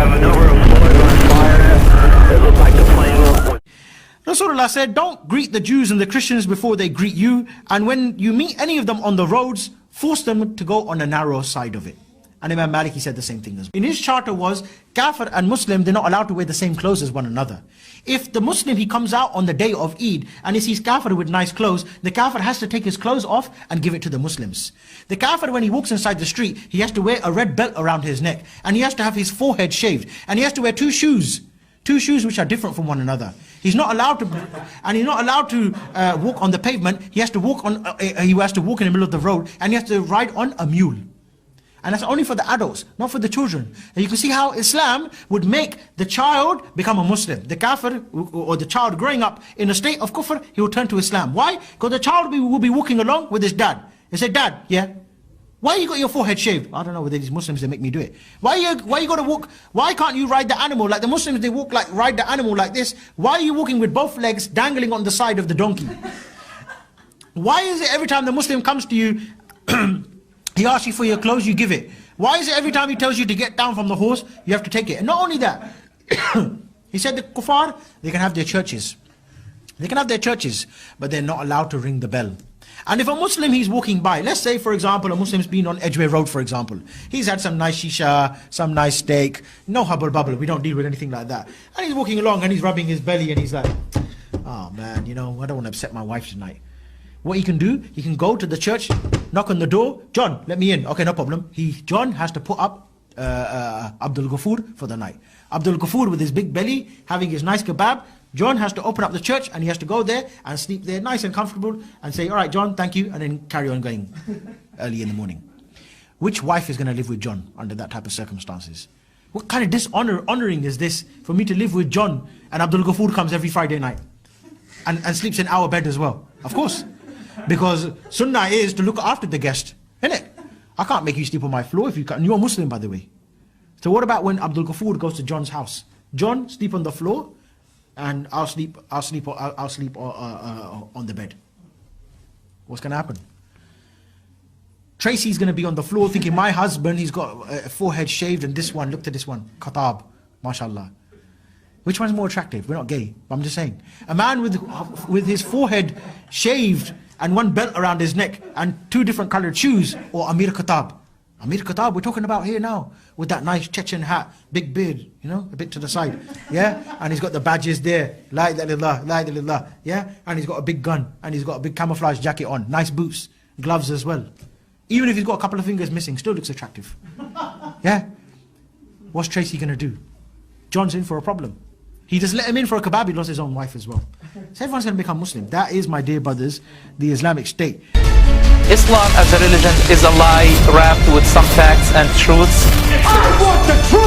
have a number of boys on fire. It looked like the plane. Rasulullah said, don't greet the Jews and the Christians before they greet you, and when you meet any of them on the roads, force them to go on a narrow side of it. And Imam Malik, he said the same thing as well. In his charter was, Kafir and Muslim, they're not allowed to wear the same clothes as one another. If the Muslim, he comes out on the day of Eid and he sees Kafir with nice clothes, the Kafir has to take his clothes off and give it to the Muslims. The Kafir, when he walks inside the street, he has to wear a red belt around his neck, and he has to have his forehead shaved, and he has to wear two shoes which are different from one another. He's not allowed to, and he's not allowed to walk on the pavement. He has to walk on, he has to walk in the middle of the road, and he has to ride on a mule. And that's only for the adults, not for the children. And you can see how Islam would make the child become a Muslim. The kafir, or the child growing up in a state of kufr, he will turn to Islam. Why? Because the child will be walking along with his dad. He said, Dad, yeah? Why you got your forehead shaved? I don't know whether these Muslims, they make me do it. Why you got to walk? Why can't you ride the animal? Like the Muslims, they ride the animal like this. Why are you walking with both legs dangling on the side of the donkey? Why is it every time the Muslim comes to you, he asks you for your clothes, you give it? Why is it every time he tells you to get down from the horse, you have to take it? And not only that, he said the kuffar, they can have their churches. They can have their churches, but they're not allowed to ring the bell. And if a Muslim, he's walking by, let's say for example, a Muslim's been on Edgware Road for example. He's had some nice shisha, some nice steak, no hubble bubble, we don't deal with anything like that. And he's walking along and he's rubbing his belly and he's like, oh man, you know, I don't want to upset my wife tonight. What he can do, he can go to the church, knock on the door, John, let me in. Okay, no problem. John has to put up Abdul Ghafoor for the night. Abdul Ghafoor with his big belly, having his nice kebab, John has to open up the church and he has to go there and sleep there nice and comfortable and say, all right, John, thank you, and then carry on going early in the morning. Which wife is going to live with John under that type of circumstances? What kind of honoring is this for me to live with John and Abdul Ghafoor comes every Friday night and sleeps in our bed as well? Of course. Because sunnah is to look after the guest, isn't it? I can't make you sleep on my floor if you can't. You're a Muslim, by the way. So what about when Abdul Ghafoor goes to John's house? John, sleep on the floor, and I'll sleep on the bed. What's going to happen? Tracy's going to be on the floor thinking, my husband, he's got a forehead shaved, and this one, look at this one, khatab, mashallah. Which one's more attractive? We're not gay, but I'm just saying. A man with his forehead shaved and one belt around his neck and two different colored shoes, or Amir Khattab. Amir Khattab, we're talking about here now, with that nice Chechen hat, big beard, you know, a bit to the side, yeah? And he's got the badges there, la ilaha illallah, la ilaha illallah, yeah? And he's got a big gun, and he's got a big camouflage jacket on, nice boots, gloves as well. Even if he's got a couple of fingers missing, still looks attractive, yeah? What's Tracy gonna do? John's in for a problem. He just let him in for a kebab, he lost his own wife as well. So everyone's going to become Muslim. That is, my dear brothers, the Islamic State. Islam as a religion is a lie wrapped with some facts and truths. I want the truth!